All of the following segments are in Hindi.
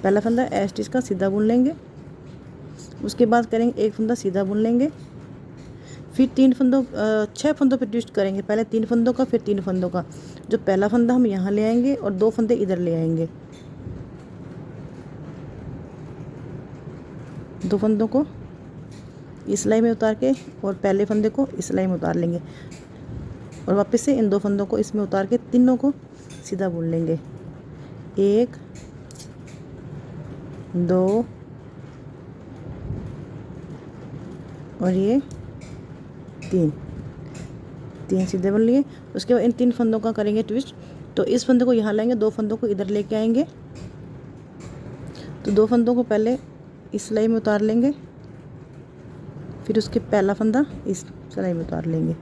पहला फंदा एज स्टिच का सीधा बुन लेंगे, उसके बाद करेंगे एक फंदा सीधा बुन लेंगे, फिर 6 फंदों पे ट्विस्ट करेंगे। पहले 3 फंदों का, फिर 3 फंदों का। जो पहला फंदा हम यहाँ ले आएंगे और 2 फंदे इधर ले आएंगे। 2 फंदों को इस सिलाई में उतार के और पहले फंदे को इस सिलाई में उतार लेंगे और वापस से इन 2 फंदों को इसमें उतार के तीनों को सीधा बुन लेंगे। 1 2 और ये 3 सीधे बुन लिए। उसके बाद इन 3 फंदों का करेंगे ट्विस्ट। तो इस फंदे को यहाँ लाएंगे, 2 फंदों को इधर लेके आएंगे। तो 2 फंदों को पहले इस सिलाई में उतार लेंगे, फिर उसके पहला फंदा इस सिलाई में उतार लेंगे।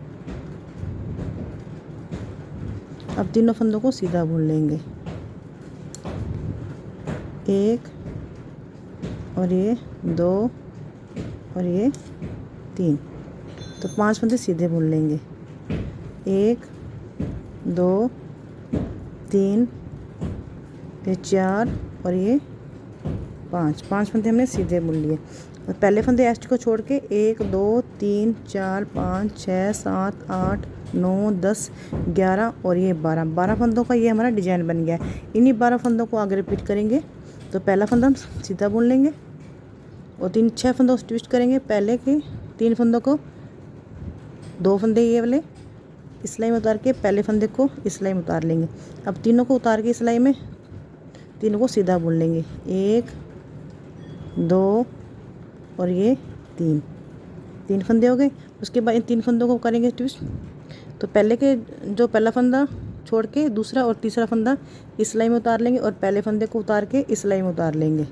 अब तीनों फंदों को सीधा बुन लेंगे। 1 और ये 2 और ये 3। तो 5 फंदे सीधे बुन लेंगे। 1 2 3 ये 4 और ये 5 फंदे हमने सीधे बुन लिए। और पहले फंदे एस्ट को छोड़ के 1 2 3 4 5 6 7 8 9 10 11 और ये 12 फंदों का ये हमारा डिजाइन बन गया है। इन्हीं 12 फंदों को आगे रिपीट करेंगे। तो पहला फंदा हम सीधा बुन लेंगे और 6 फंदों से ट्विस्ट करेंगे। पहले के 3 फंदों को 2 फंदे ये वाले इस सिलाई में उतार के पहले फंदे को इस सिलाई में उतार लेंगे। अब तीनों को उतार के इस सिलाई में तीनों को सीधा बुन लेंगे। 1 2 और ये 3 फंदे हो गए। उसके बाद इन 3 फंदों को करेंगे ट्विस्ट। तो पहले के जो पहला फंदा छोड़ के दूसरा और तीसरा फंदा इस सिलाई में उतार लेंगे और पहले फंदे को उतार के इस सिलाई में उतार लेंगे।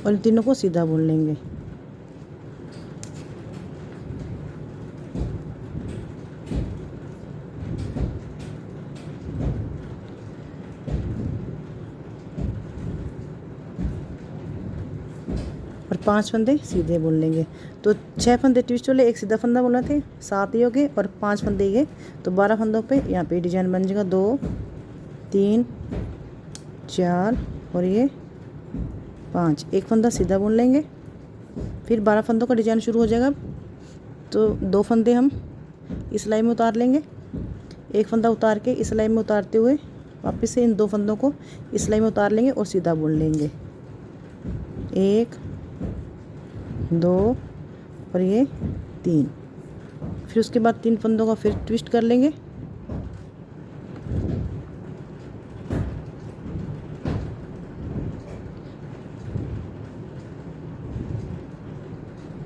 और इन तीनों को सीधा बुन लेंगे। और 5 फंदे सीधे बुन लेंगे। तो 6 फंदे ट्विस्ट वाले, एक सीधा फंदा बुना थे, 7 ये हो गए और 5 फंदे ये। तो 12 फंदों पे यहाँ पे डिजाइन बन जाएगा। 2 3 4 और ये 5। एक फंदा सीधा बुन लेंगे, फिर 12 फंदों का डिजाइन शुरू हो जाएगा। तो 2 फंदे हम इस सिलाई में उतार लेंगे, एक फंदा उतार के इस सिलाई में उतारते हुए वापस से इन 2 फंदों को इस सिलाई में उतार लेंगे और सीधा बुन लेंगे। 1 2 और ये 3। फिर उसके बाद 3 फंदों का फिर ट्विस्ट कर लेंगे।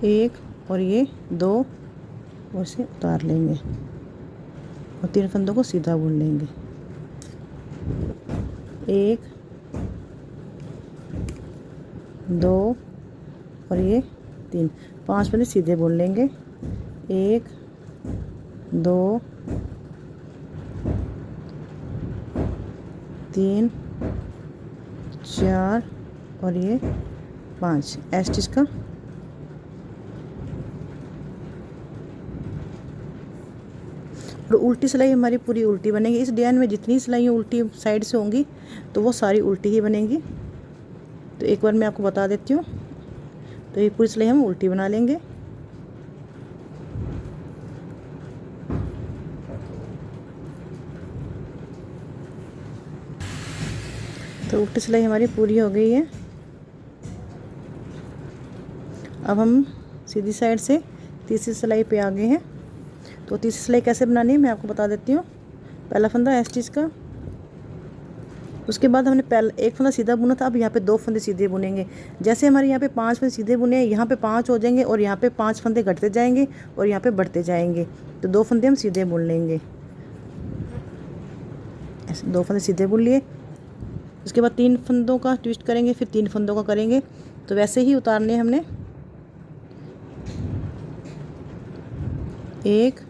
एक और ये 2 और से उतार लेंगे और 3 फंदों को सीधा बुन लेंगे। 1 2 और ये 3। 5 फंदे सीधे बुन लेंगे। 1 2 3 4 और ये 5 एज स्टिच का। और उल्टी सिलाई हमारी पूरी उल्टी बनेगी। इस डिजाइन में जितनी सिलाइयाँ उल्टी साइड से होंगी तो वो सारी उल्टी ही बनेगी। तो एक बार मैं आपको बता देती हूँ। तो ये पूरी सिलाई हम उल्टी बना लेंगे। तो उल्टी सिलाई हमारी पूरी हो गई है। अब हम सीधी साइड से तीसरी सिलाई पे आ गए हैं। तो तीसरी सिलाई कैसे बनानी है मैं आपको बता देती हूँ। पहला फंदा एज स्टिच का, उसके बाद हमने पहला एक फंदा सीधा बुना था। अब यहाँ पे 2 फंदे सीधे बुनेंगे। जैसे हमारे यहाँ पे 5 फंदे सीधे बुने हैं, यहाँ पे 5 हो जाएंगे और यहाँ पे 5 फंदे घटते जाएंगे और यहाँ पे बढ़ते जाएंगे। तो 2 फंदे हम सीधे बुन लेंगे। ऐसे 2 फंदे सीधे बुन लिए। उसके बाद 3 फंदों का ट्विस्ट करेंगे, फिर 3 फंदों का करेंगे। तो वैसे ही उतारने हमने। 1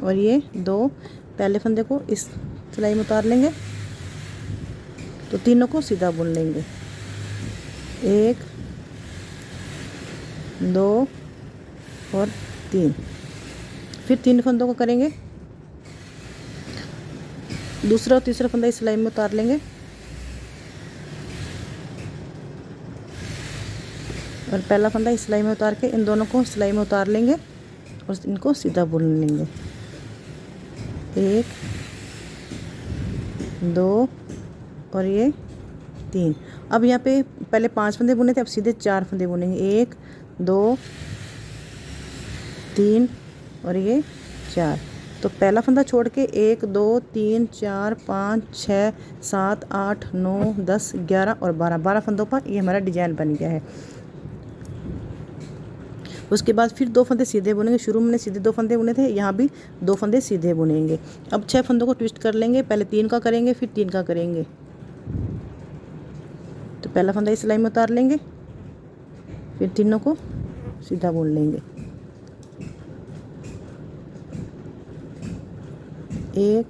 और ये 2। पहले फंदे को इस सिलाई में उतार लेंगे तो तीनों को सीधा बुन लेंगे। 1 2 और 3। फिर 3 फंदों को करेंगे, दूसरा और तीसरा फंदा इस सिलाई में उतार लेंगे और पहला फंदा इस सिलाई में उतार के इन दोनों को सिलाई में उतार लेंगे और इनको सीधा बुन लेंगे। 1 2 और ये 3। अब यहाँ पे पहले 5 फंदे बुने थे, अब सीधे 4 फंदे बुनेंगे। 1 2 3 और ये 4। तो पहला फंदा छोड़ के 1 2 3 4 5 6 7 8 9 10 11 और 12 फंदों पर ये हमारा डिजाइन बन गया है। उसके बाद फिर 2 फंदे सीधे बुनेंगे। शुरू में सीधे 2 फंदे बुने थे, यहाँ भी 2 फंदे सीधे बुनेंगे। अब 6 फंदों को ट्विस्ट कर लेंगे। पहले 3 का करेंगे, फिर 3 का करेंगे। तो पहला फंदा इस सिलाई में उतार लेंगे, फिर तीनों को सीधा बुन लेंगे। 1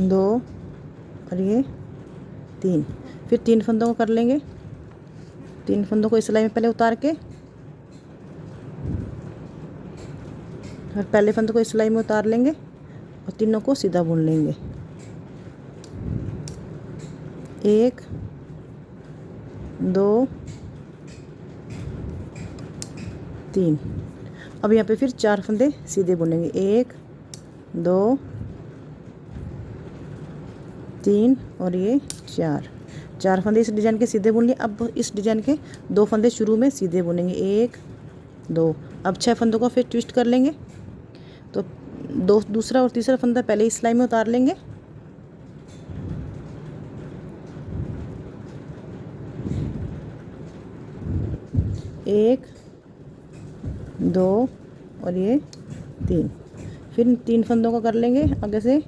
2 और ये 3। फिर 3 फंदों को कर लेंगे। 3 फंदों को इस सिलाई में पहले उतार के और पहले फंदे को इस सिलाई में उतार लेंगे और तीनों को सीधा बुन लेंगे। 1 2 3। अब यहाँ पे फिर 4 फंदे सीधे बुनेंगे। 1 2 3 और ये 4 फंदे इस डिजाइन के सीधे बुन लिए। अब इस डिजाइन के 2 फंदे शुरू में सीधे बुनेंगे। 1 2। अब 6 फंदों को फिर ट्विस्ट कर लेंगे। तो दूसरा और तीसरा फंदा पहले इस सिलाई में उतार लेंगे। एक 2 और ये 3। फिर 3 फंदों को कर लेंगे आगे से।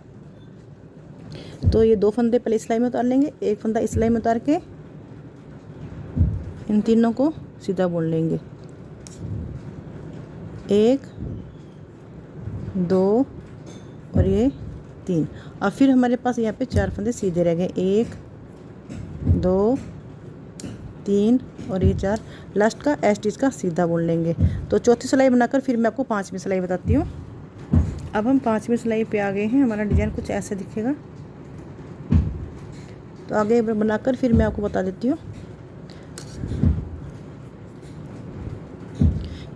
तो ये 2 फंदे पहले इस सिलाई में उतार लेंगे, एक फंदा इस सिलाई में उतार के इन तीनों को सीधा बुन लेंगे। 1 2 और ये 3। और फिर हमारे पास यहाँ पे 4 फंदे सीधे रह गए। 1 2 3 और ये 4। लास्ट का स्टिच का सीधा बुन लेंगे। तो चौथी सिलाई बनाकर फिर मैं आपको 5वीं सिलाई बताती हूँ। अब हम 5वीं सिलाई पे आ गए हैं। हमारा डिज़ाइन कुछ ऐसे दिखेगा। तो आगे बनाकर फिर मैं आपको बता देती हूँ।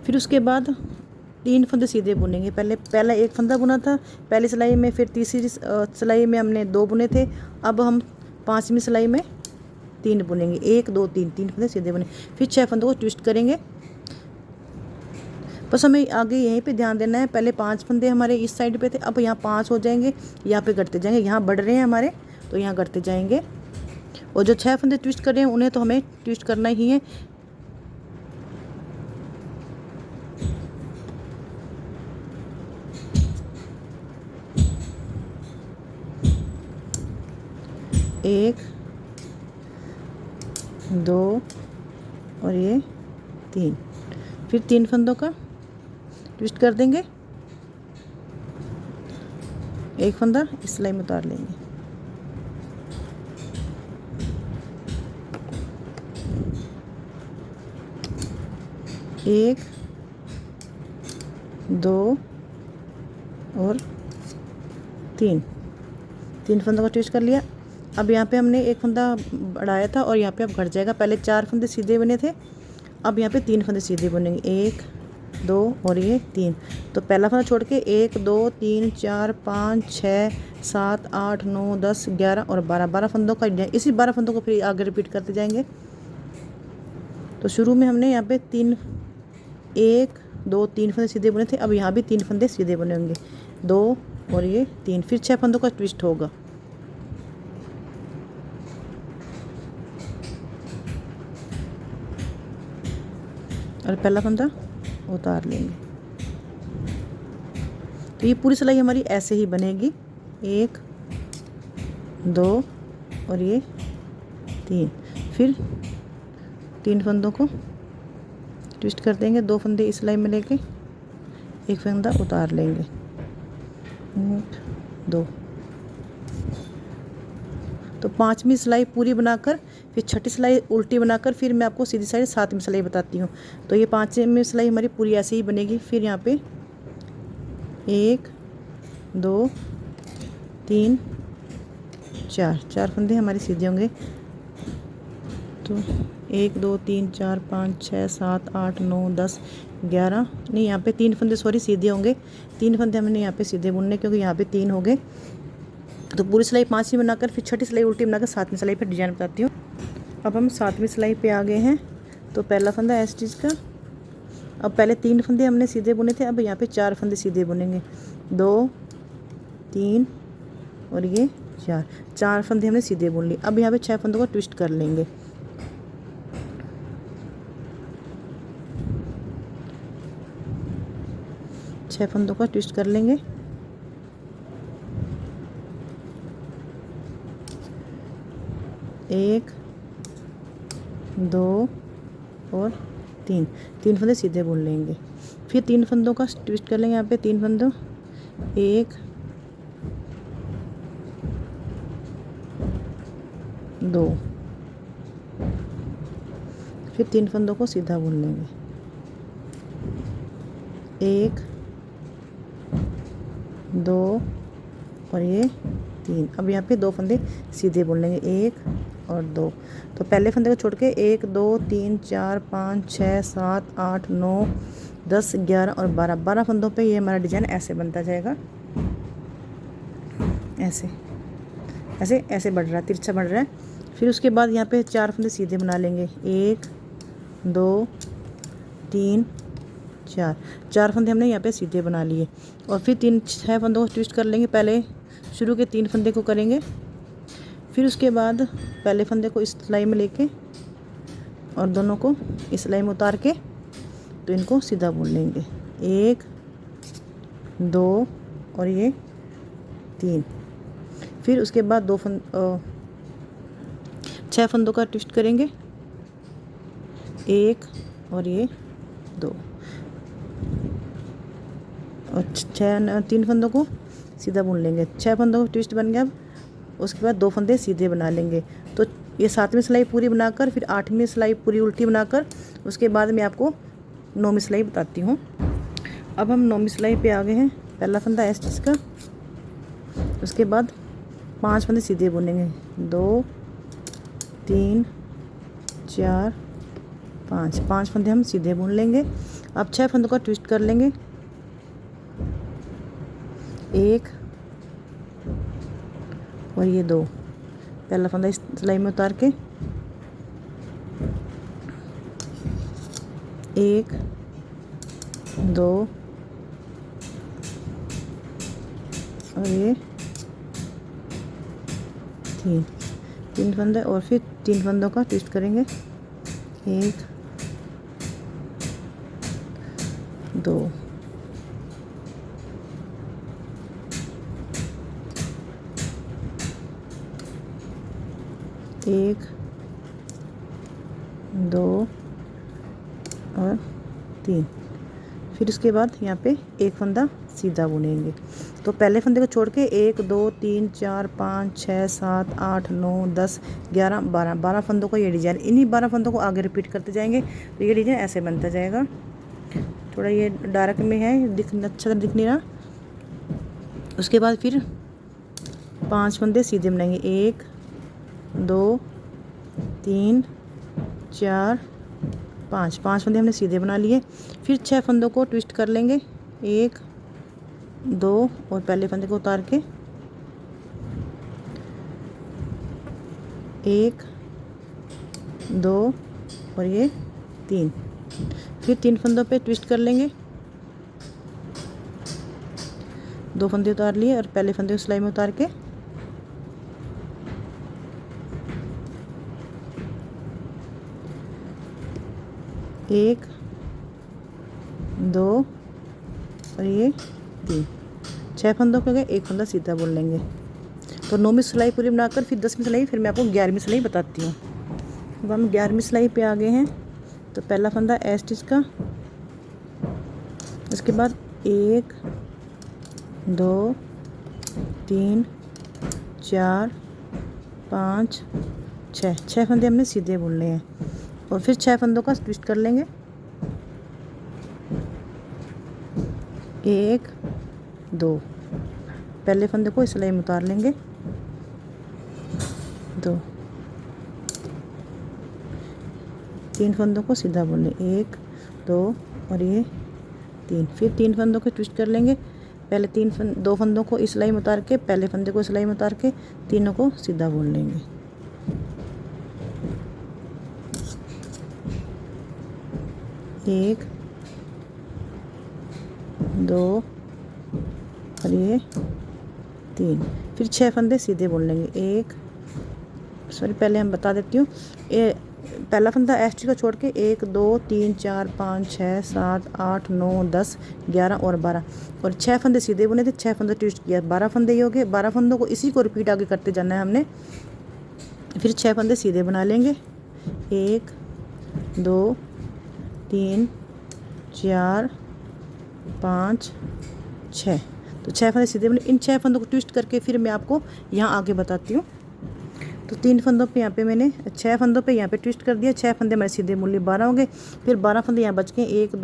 फिर उसके बाद 3 फंदे सीधे बुनेंगे। पहला एक फंदा बुना था पहली सिलाई में, फिर तीसरी सिलाई में हमने 2 बुने थे। अब हम 5वीं सिलाई में 3 बुनेंगे। 1 2 3 फंदे सीधे बुने। फिर 6 फंदों को ट्विस्ट करेंगे। बस हमें आगे यहीं पे ध्यान देना है। पहले 5 फंदे हमारे इस साइड पे थे, अब यहाँ 5 हो जाएंगे, यहाँ पे घटते जाएंगे। यहाँ बढ़ रहे हैं हमारे, तो यहाँ घटते जाएंगे। और जो 6 फंदे ट्विस्ट कर रहे हैं उन्हें तो हमें ट्विस्ट करना ही है। एक 2 और ये 3। फिर 3 फंदों का ट्विस्ट कर देंगे। एक फंदा इस सिलाई में उतार लेंगे। एक 2 और 3 फंदों का ट्विस्ट कर लिया। अब यहाँ पे हमने एक फंदा बढ़ाया था और यहाँ पे अब घट जाएगा। पहले 4 फंदे सीधे बने थे, अब यहाँ पे 3 फंदे सीधे बनेंगे। 1 2 और ये 3। तो पहला फंदा छोड़ के 1 2 3 4 5 6 7 8 9 10 11 और 12 फंदों का। इसी 12 फंदों को फिर आगे रिपीट करते जाएंगे। तो शुरू में हमने यहाँ पे 1 2 3 फंदे सीधे बुने थे, अब यहाँ भी 3 फंदे सीधे बने होंगे। 2 और ये 3। फिर 6 फंदों का ट्विस्ट होगा। और पहला फंदा उतार लेंगे। तो ये पूरी सिलाई हमारी ऐसे ही बनेगी। 1 2 और ये 3। फिर 3 फंदों को ट्विस्ट कर देंगे। 2 फंदे इस सिलाई में लेके एक फंदा उतार लेंगे। 1 2। तो 5वीं सिलाई पूरी बनाकर फिर छठी सिलाई उल्टी बनाकर फिर मैं आपको सीधी साइड 7वीं सिलाई बताती हूँ। तो ये 5वीं सिलाई हमारी पूरी ऐसे ही बनेगी। फिर यहाँ पे 1 2 3 4 फंदे हमारे सीधे होंगे। तो 1 2 3 4 5 6 7 8 9 10 11 नहीं, यहाँ पे 3 फंदे सॉरी सीधे होंगे। 3 फंदे हमने यहाँ पे सीधे बुनने, क्योंकि यहाँ पे 3 हो गए। तो पूरी सिलाई 5वीं बनाकर फिर छठी सिलाई उल्टी बनाकर 7वीं सिलाई पर डिजाइन बताती हूँ। अब हम 7वीं सिलाई पे आ गए हैं। तो पहला फंदा है स्टिच का। अब पहले 3 फंदे हमने सीधे बुने थे, अब यहाँ पे 4 फंदे सीधे बुनेंगे। 2 3 और ये 4 फंदे हमने सीधे बुन लिए। अब यहाँ पे 6 फंदों को ट्विस्ट कर लेंगे। छह फंदों का ट्विस्ट कर लेंगे। एक 2 और 3 फंदे सीधे बुन लेंगे। फिर 3 फंदों का ट्विस्ट कर लेंगे। यहाँ पे 3 फंदों 1 2, फिर 3 फंदों को सीधा बुन लेंगे। 1 2 और ये 3। अब यहाँ पे 2 फंदे सीधे बुन लेंगे, 1 और 2। तो पहले फंदे को छोड़ के 1 2 3 4 5 6 7 8 9 10 11 और 12 फंदों पे ये हमारा डिजाइन ऐसे बनता जाएगा। ऐसे ऐसे ऐसे बढ़ रहा है, तिरछा बढ़ रहा है। फिर उसके बाद यहाँ पे 4 फंदे सीधे बना लेंगे। 1 2 3 4 फंदे हमने यहाँ पे सीधे बना लिए। और फिर 6 फंदों को ट्विस्ट कर लेंगे। पहले शुरू के 3 फंदे को करेंगे, फिर उसके बाद पहले फंदे को इस सिलाई में लेके और दोनों को इस सिलाई में उतार के तो इनको सीधा बुन लेंगे। 1 2 और ये 3। फिर उसके बाद 6 फंदों का ट्विस्ट करेंगे, 1 और ये 2 और 3 फंदों को सीधा बुन लेंगे। 6 फंदों का ट्विस्ट बन गया। अब उसके बाद 2 फंदे सीधे बना लेंगे। तो ये 7वीं सिलाई पूरी बनाकर फिर 8वीं सिलाई पूरी उल्टी बनाकर उसके बाद मैं आपको 9वीं सिलाई बताती हूँ। अब हम 9वीं सिलाई पे आ गए हैं। पहला फंदा है स्टिच का। उसके बाद 5 फंदे सीधे बुनेंगे। 2 3 4 5 फंदे हम सीधे बुन लेंगे। अब 6 फंदों का ट्विस्ट कर लेंगे। 1 और ये 2। पहला फंदा इस सिलाई में उतार के 1 2 और ये 3 फंदे और फिर 3 फंदों का ट्विस्ट करेंगे। 1 2 1 2 और 3। फिर उसके बाद यहाँ पे एक फंदा सीधा बुनेंगे। तो पहले फंदे को छोड़ के 1 2 3 4 5 6 7 8 9 10 11 12 फंदों का ये डिज़ाइन, इन्हीं 12 फंदों को आगे रिपीट करते जाएंगे। तो ये डिज़ाइन ऐसे बनता जाएगा। थोड़ा ये डार्क में है, अच्छा दिख नहीं रहा। उसके बाद फिर 5 फंदे सीधे बनाएंगे। 1 2 3 4 5 फंदे हमने सीधे बना लिए। फिर 6 फंदों को ट्विस्ट कर लेंगे। 1 2 और पहले फंदे को उतार के 1 2 और ये 3। फिर 3 फंदों पे ट्विस्ट कर लेंगे। 2 फंदे उतार लिए और पहले फंदे को सिलाई में उतार के 1 2 और ये 3। 6 फंदों के गए, एक फंदा सीधा बुन लेंगे। तो 9वीं सिलाई पूरी बनाकर फिर 10वीं सिलाई, फिर मैं आपको 11वीं सिलाई बताती हूँ। अब हम 11वीं सिलाई पे आ गए हैं। तो पहला फंदा ए स्टिच का। उसके बाद 1 2 3 4 5 छः फंदे हमने सीधे बुनने हैं और फिर 6 फंदों का ट्विस्ट कर लेंगे। 1 2, पहले फंदे को इस सिलाई में उतार लेंगे, 2, 3 फंदों को सीधा बुनने, 1 2 और ये 3, फिर 3 फंदों के ट्विस्ट कर लेंगे। पहले 2 फंदों को इस सिलाई में उतार के, पहले फंदे को सिलाई में उतार के तीनों को सीधा बुन लेंगे। एक, 2 और ये 3, फिर 6 फंदे सीधे बुन लेंगे। पहले हम बता देती हूँ, पहला फंदा एस्टी को छोड़ के 1 2 3 4 5 6 7 8 9 10 11 और 12 और 6 फंदे सीधे बुने थे, 6 फंदे ट्विस्ट किया, 12 फंदे ही हो गए। 12 फंदों को इसी को रिपीट आगे करते जाना है हमने। फिर 6 फंदे सीधे बना लेंगे, 1 2 3 4 5 6, तो 6 फंदे सीधे बने। इन 6 फंदों को ट्विस्ट करके फिर मैं आपको यहाँ आगे बताती हूँ। तो 3 फंदों पे यहाँ पे मैंने 6 फंदों पे यहाँ पे ट्विस्ट कर दिया, 6 फंदे मैंने सीधे बुन लिए, 12 हो गए। फिर 12 फंदे यहाँ बच गए, 1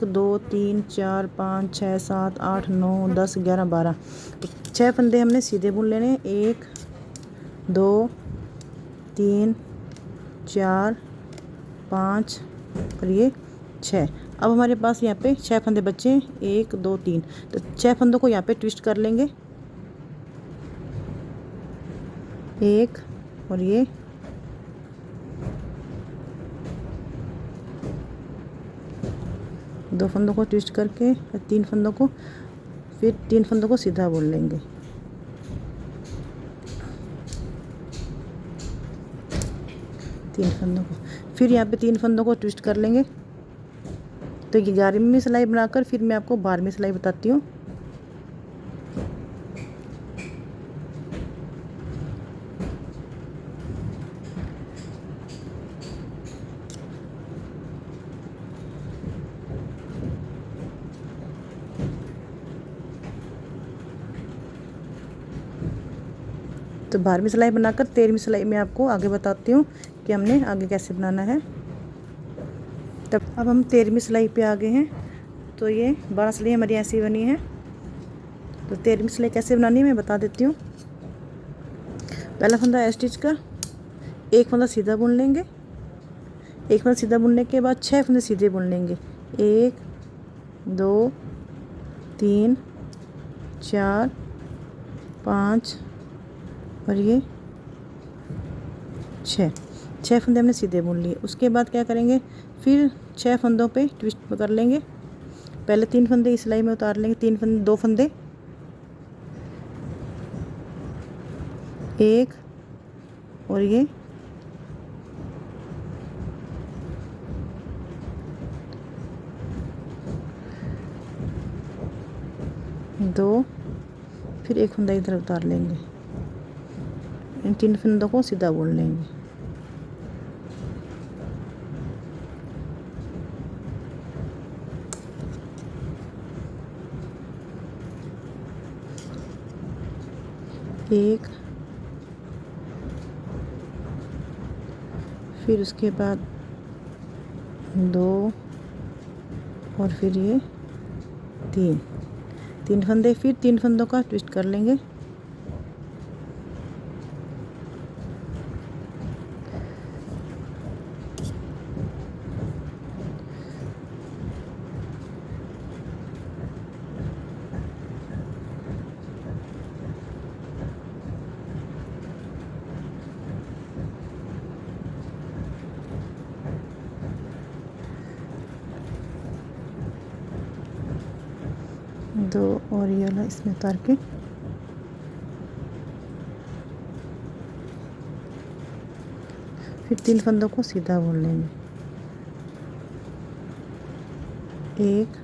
2 3 4 5 6 7 8 9 10 11 12, तो 6 फंदे हमने सीधे बुन लेने, 1 2 3 4 5 और ये 6। अब हमारे पास यहाँ पे 6 फंदे बचे हैं, 1 2 3, तो 6 फंदों को यहाँ पे ट्विस्ट कर लेंगे, 1 और ये 2 फंदों को ट्विस्ट करके 3 फंदों को, फिर 3 फंदों को सीधा बुन लेंगे, 3 फंदों को, फिर यहाँ पे 3 फंदों को ट्विस्ट कर लेंगे। तो 11वीं सिलाई बनाकर फिर मैं आपको 12वीं सिलाई बताती हूँ। तो 12वीं सिलाई बनाकर 13वीं सिलाई में आपको आगे बताती हूँ कि हमने आगे कैसे बनाना है। तब अब हम 13वीं सिलाई पे आ गए हैं। तो ये 12 सिलाई हमारी ऐसी बनी है। तो 13वीं सिलाई कैसे बनानी है मैं बता देती हूँ। पहला फंदा है स्टिच का, एक फंदा सीधा बुन लेंगे, एक फंदा सीधा बुनने के बाद 6 फंदे सीधे बुन लेंगे, 1 2 3 4 5 और ये 6 फंदे हमने सीधे बुन लिए। उसके बाद क्या करेंगे, फिर 6 फंदों पे ट्विस्ट कर लेंगे। पहले 3 फंदे इस सिलाई में उतार लेंगे, 3 फंदे 2 फंदे, 1 और ये 2, फिर 1 फंदा इधर उतार लेंगे। इन 3 फंदों को सीधा बुन लेंगे। एक, फिर उसके बाद 2 और फिर ये 3 फंदे, फिर 3 फंदों का ट्विस्ट कर लेंगे। दो और ये वाला इसमें उतार के फिर 3 फंदों को सीधा बुन लेंगे। 1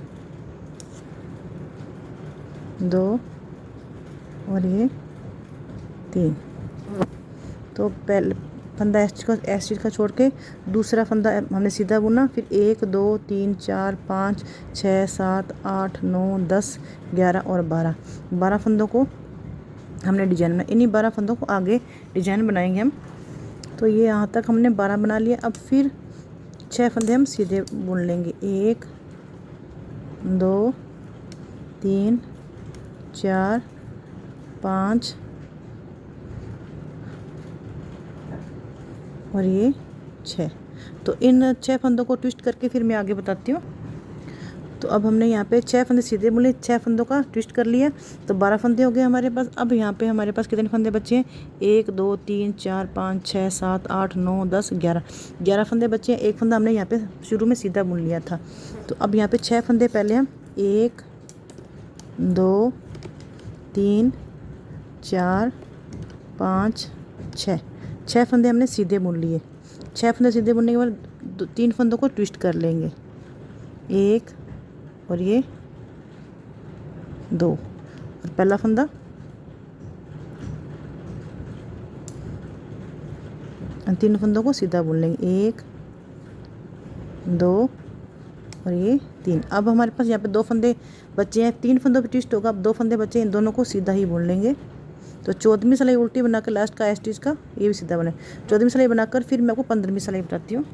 2 और ये 3। तो पहले फंदा एस्टिच का छोड़ के दूसरा फंदा हमने सीधा बुना, फिर 1 2 3 4 5 6 7 8 9 10 11 और 12 फंदों को हमने डिजाइन बनाया। इन्हीं 12 फंदों को आगे डिजाइन बनाएंगे हम। तो ये यहाँ तक हमने 12 बना लिया। अब फिर 6 फंदे हम सीधे बुन लेंगे। 1 2 3 4 5 और ये 6। तो इन 6 फंदों को ट्विस्ट करके फिर मैं आगे बताती हूँ। तो अब हमने यहाँ पे 6 फंदे सीधे बुने, 6 फंदों का ट्विस्ट कर लिया, तो 12 फंदे हो गए हमारे पास। अब यहाँ पे हमारे पास कितने फंदे बचे हैं? 1 2 3 4 5 6 7 8 9 10 11 फंदे बचे हैं। एक फंदा हमने यहाँ पे शुरू में सीधा बुन लिया था। तो अब यहाँ पे 6 फंदे पहले हम 1 2 3 4 5 6 फंदे हमने सीधे बुन लिए। 6 फंदे सीधे बुनने के बाद 3 फंदों को ट्विस्ट कर लेंगे, 1 और ये 2 और पहला फंदा, तीन फंदों को सीधा बुन लेंगे, 1 2 और ये 3। अब हमारे पास यहाँ पे 2 फंदे बचे हैं, 3 फंदों पे ट्विस्ट होगा। अब 2 फंदे बचे हैं, इन दोनों को सीधा ही बुन लेंगे। तो 14वीं सिलाई उल्टी बनाकर लास्ट का स्टिच का ये भी सीधा बने। 14वीं सिलाई बनाकर फिर मैं आपको 15वीं सिलाई बताती हूँ।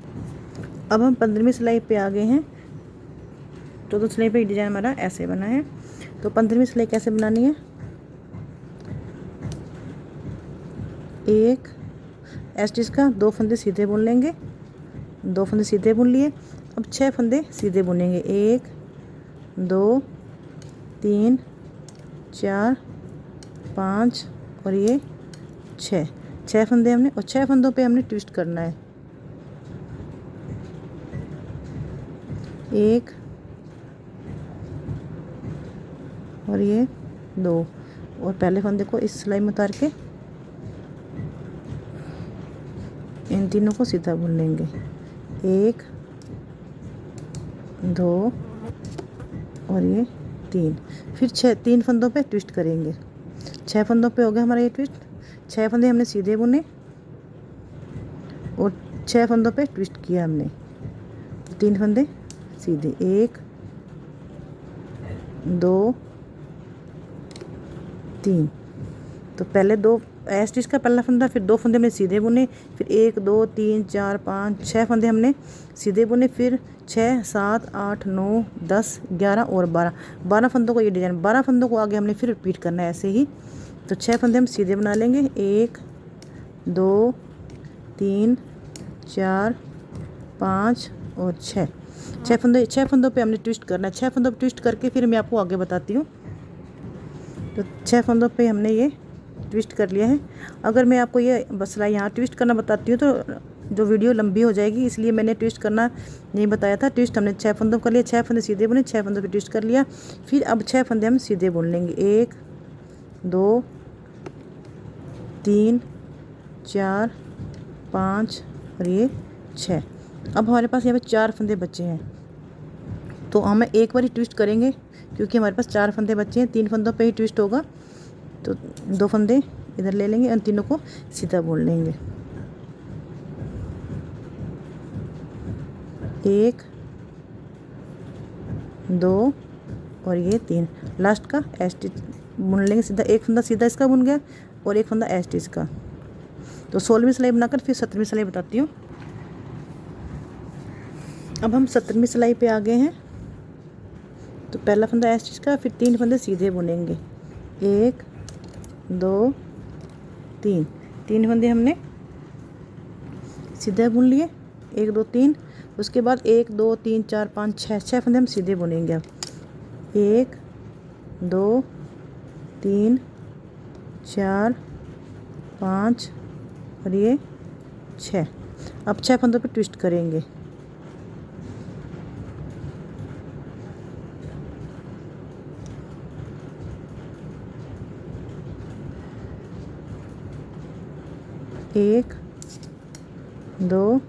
अब हम 15वीं सिलाई पे आ गए हैं। 14वीं सिलाई पे डिजाइन हमारा ऐसे बना है। तो 15वीं सिलाई कैसे बनानी है? एक स्टिच का 2 फंदे सीधे बुन लेंगे, 2 फंदे सीधे बुन लिए। अब 6 फंदे सीधे बुनेंगे, 1 2 3 4 5 और ये 6 फंदे हमने, और 6 फंदों पे हमने ट्विस्ट करना है। 1 और ये 2 और पहले फंदे को इस सिलाई में उतार के इन तीनों को सीधा बुन लेंगे, 1 2 और ये 3। फिर 3 फंदों पे ट्विस्ट करेंगे। 6 फंदों पे हो गया हमारा ये ट्विस्ट। 6 फंदे हमने सीधे बुने और 6 फंदों पे ट्विस्ट किया हमने, 3 फंदे सीधे, 1 2 3। तो पहले 2 स्टिच का पहला फंदा, फिर 2 फंदे हमने सीधे बुने, फिर 1 2 3 4 5 6 फंदे हमने सीधे बुने, फिर 6 7 8 9 10 11 और 12 फंदों को ये डिजाइन, 12 फंदों को आगे हमने फिर रिपीट करना है ऐसे ही। तो 6 फंदे हम सीधे बना लेंगे, 1 2 3 4 5 और 6 फंदों पे हमने ट्विस्ट करना है। 6 फंदों पे ट्विस्ट करके फिर मैं आपको आगे बताती हूँ। तो 6 फंदों पे हमने ये ट्विस्ट कर लिया है। अगर मैं आपको ये सिलाई यहाँ ट्विस्ट करना बताती हूँ तो जो वीडियो लंबी हो जाएगी, इसलिए मैंने ट्विस्ट करना नहीं बताया था। ट्विस्ट हमने 6 फंदों कर लिया, 6 फंदे सीधे बुने, 6 फंदों पे ट्विस्ट कर लिया। फिर अब 6 फंदे हम सीधे बुन लेंगे, 1 2 3 4 5 और ये 6। अब हमारे पास यहाँ पे 4 फंदे बचे हैं, तो हमें एक बार ही ट्विस्ट करेंगे क्योंकि हमारे पास 4 फंदे बचे हैं। 3 फंदों पे ही ट्विस्ट होगा, तो 2 फंदे इधर ले लेंगे और तीनों को सीधा बुन लेंगे, 1 2 और ये 3। लास्ट का स्टिच बुन लेंगे सीधा, एक फंदा सीधा इसका बुन गया और एक फंदा स्टिच का। तो 16वीं सिलाई बनाकर फिर 17वीं सिलाई बताती हूँ। अब हम 17वीं सिलाई पे आ गए हैं। तो पहला फंदा स्टिच का, फिर 3 फंदे सीधे बुनेंगे, 1 2 3 फंदे हमने सीधे बुन लिए, 1 2 3। उसके बाद 1 2 3 4 5 6 फंदे हम सीधे बुनेंगे। अब 1 2 3 4 5 और ये 6। अब 6 फंदों पे ट्विस्ट करेंगे, 1 2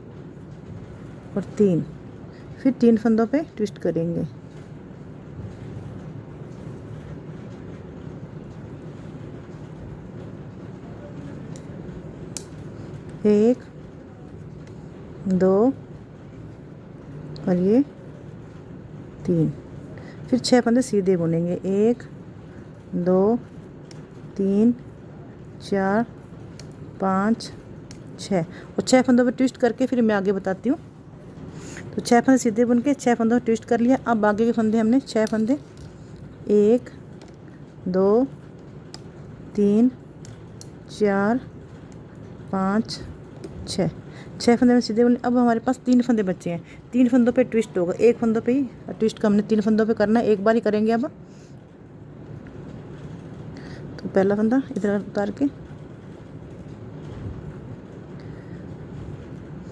और 3। फिर 3 फंदों पे ट्विस्ट करेंगे, 1 2 और ये 3। फिर 6 फंदे सीधे बुनेंगे, 1 2 3 4 5 6 और 6 फंदों पे ट्विस्ट करके फिर मैं आगे बताती हूँ। तो 6 फंदे सीधे बुन के 6 फंदों पे ट्विस्ट कर लिया। अब आगे के फंदे हमने 6 फंदे 1 2 3 4 5 6 6 फंदे में सीधे बुने। अब हमारे पास 3 फंदे बचे हैं, 3 फंदों पे ट्विस्ट होगा। एक फंदों पे ही ट्विस्ट का हमने 3 फंदों पे करना है, एक बार ही करेंगे अब। तो पहला फंदा इधर उतार के,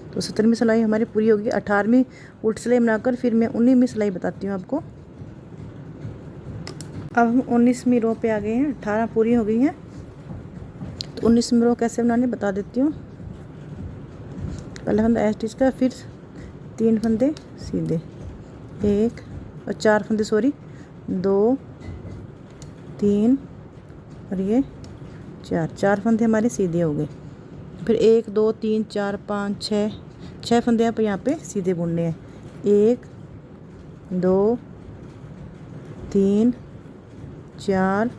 तो 17वीं सिलाई हमारी पूरी होगी। 18वीं उल्टी सिलाई बनाकर फिर मैं 19वीं सिलाई बताती हूँ आपको। अब हम 19वीं रो पे आ गए हैं, 18 पूरी हो गई हैं। तो 19वीं रो कैसे बनानी बता देती हूँ। पहला फंदा ऐसे स्टिच का, फिर 3 फंदे सीधे, 1 और 4 फंदे 2 3 और ये 4 फंदे हमारे सीधे हो गए। फिर 1 2 3 4 5 6 फंदे आप यहाँ पे सीधे बुनने हैं। 1 2 3 4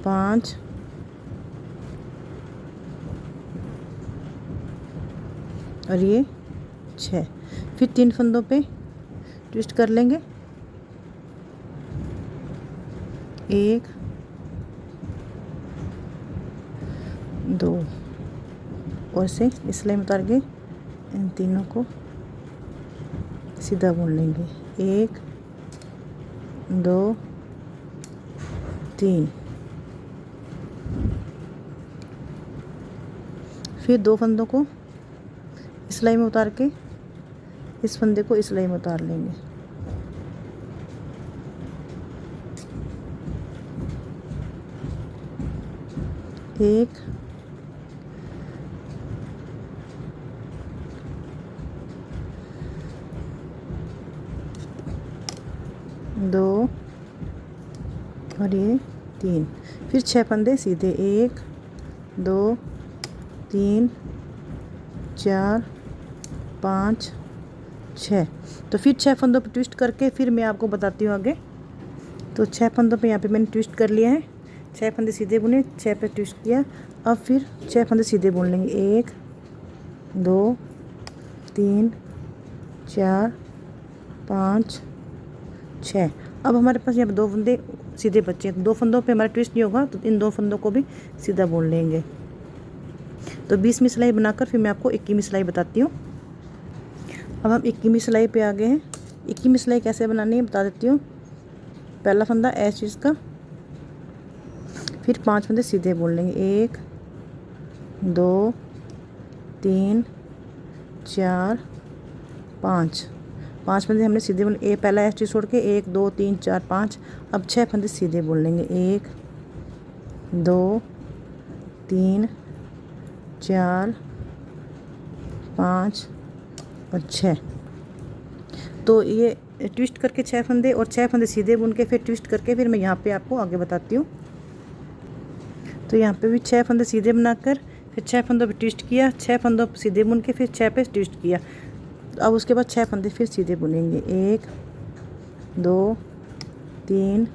5 और ये 6। फिर 3 फंदों पे ट्विस्ट कर लेंगे, 1 2 और से इस सिलाई में उतार के इन तीनों को सीधा बुन लेंगे। 1 2 3। फिर 2 फंदों को इस सिलाई में उतार के इस फंदे को इस सिलाई में उतार लेंगे। 1 2 और ये 3। फिर 6 फंदे सीधे, 1 2 3 4 5 6। तो फिर 6 फंदों पे ट्विस्ट करके फिर मैं आपको बताती हूँ आगे। तो 6 फंदों पे यहाँ पे मैंने ट्विस्ट कर लिया है, 6 फंदे सीधे बुने, 6 पे ट्विस्ट किया। अब फिर 6 फंदे सीधे बुन लेंगे, 1 2 3 4 5 6। अब हमारे पास यहाँ पे 2 फंदे सीधे बचे हैं, 2 फंदों पे हमारा ट्विस्ट नहीं होगा, तो इन 2 फंदों को भी सीधा बुन लेंगे। तो 20वीं सिलाई बनाकर फिर मैं आपको 21वीं सिलाई बताती हूँ। अब हम 21वीं सिलाई पे आ गए हैं। 21वीं सिलाई कैसे बनानी है बता देती हूँ। पहला फंदा ऐसे चीज़ का, फिर 5 फंदे सीधे बुन लेंगे, 1 2 3 4 5। 5 फंदे हमने सीधे बुन, पहला ऐसे चीज़ छोड़ के 1 2 3 4 5। अब 6 फंदे सीधे बुन लेंगे, 1 2 3 4 5 और 6। तो ये ट्विस्ट करके 6 फंदे और 6 फंदे सीधे बुन के फिर ट्विस्ट करके फिर मैं यहाँ पे आपको आगे बताती हूँ। तो यहाँ पे भी 6 फंदे सीधे बनाकर फिर 6 फंदों पे ट्विस्ट किया, 6 फंदों पे सीधे बुन के फिर 6 पे ट्विस्ट किया। तो अब उसके बाद 6 फंदे फिर सीधे बुनेंगे, 1 2 3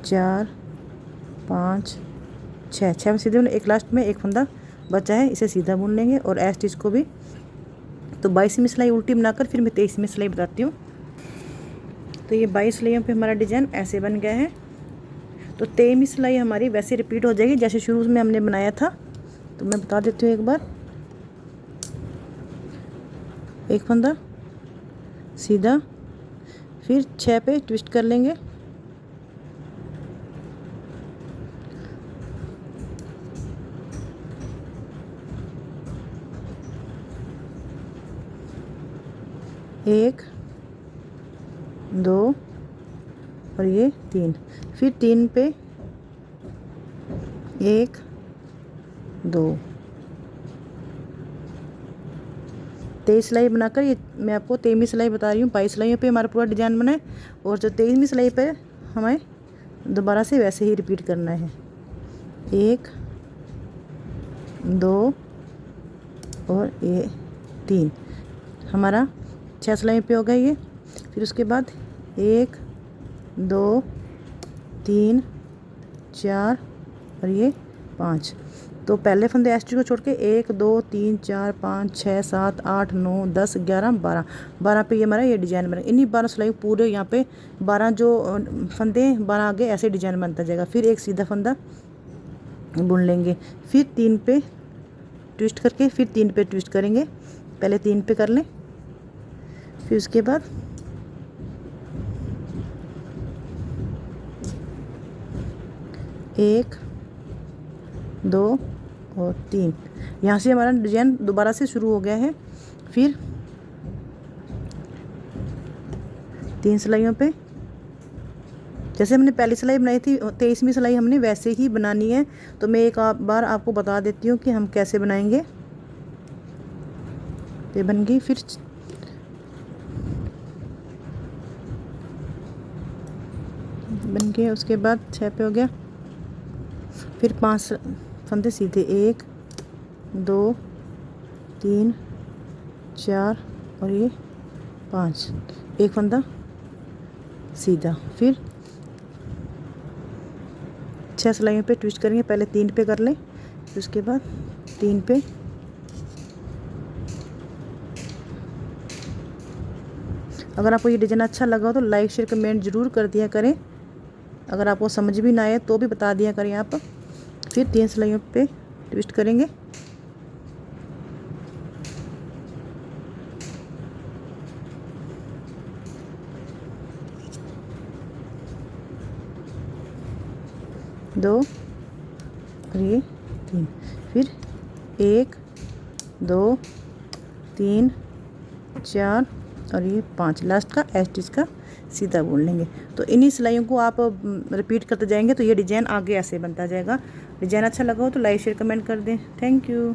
4 5 6 सीधे बुने। एक लास्ट में एक फंदा बचा है, इसे सीधा बुन लेंगे और ऐसे स्टिच को भी। तो 22वीं सिलाई उल्टी बनाकर फिर मैं 23वीं सिलाई बताती हूँ। तो ये 22 सिलाइयों पे हमारा डिजाइन ऐसे बन गया है। तो 23वीं सिलाई हमारी वैसे रिपीट हो जाएगी जैसे शुरू में हमने बनाया था। तो मैं बता देती हूँ एक बार। एक फंदा सीधा, फिर 6 पे ट्विस्ट कर लेंगे, एक 2 और ये 3। फिर 3 पे 1 2। 23 सिलाई बनाकर ये मैं आपको 23वीं सिलाई बता रही हूँ। 22 सिलाइयों पे हमारा पूरा डिजाइन बना है और जो 23वीं सिलाई पे हमें दोबारा से वैसे ही रिपीट करना है। 1 2 और ये 3 हमारा 6 सिलाई पे हो गया ये। फिर उसके बाद 1 2 3 4 और ये 5। तो पहले फंदे एस्टिच को छोड़ के 1 2 3 4 5 6 7 8 9 10 11 12 12 पे ये हमारा ये डिजाइन बनेगा। इन्हीं 12 सिलाई पूरे यहाँ पे 12 जो फंदे 12 आगे ऐसे डिजाइन बनता जाएगा। फिर एक सीधा फंदा बुन लेंगे, फिर 3 पे ट्विस्ट करके फिर 3 पे ट्विस्ट करेंगे। पहले 3 पे कर लें, फिर उसके बाद एक 2 और 3, यहाँ से हमारा डिजाइन दोबारा से शुरू हो गया है। फिर 3 सिलाइयों पे जैसे हमने पहली सिलाई बनाई थी 23वीं सिलाई हमने वैसे ही बनानी है। तो मैं एक बार आपको बता देती हूँ कि हम कैसे बनाएंगे। ये बन गई, फिर बन गया, उसके बाद 6 पे हो गया, फिर 5 फंदे सीधे 1 2 3 4 और ये 5, एक फंदा सीधा, फिर 6 सिलाइयों पे ट्विस्ट करेंगे। पहले 3 पे कर लें, फिर उसके बाद 3 पे, अगर आपको ये डिज़ाइन अच्छा लगा हो तो लाइक शेयर कमेंट ज़रूर कर दिया करें। अगर आपको समझ भी ना आए तो भी बता दिया करें आप। फिर 3 सिलाइयों पे ट्विस्ट करेंगे, दो और ये 3, फिर 1 2 3 4 और ये 5, लास्ट का एस्टिच का सीधा बुन लेंगे। तो इन्हीं सिलाइयों को आप रिपीट करते जाएंगे तो ये डिज़ाइन आगे ऐसे बनता जाएगा। डिज़ाइन अच्छा लगा हो तो लाइक शेयर कमेंट कर दें। Thank you.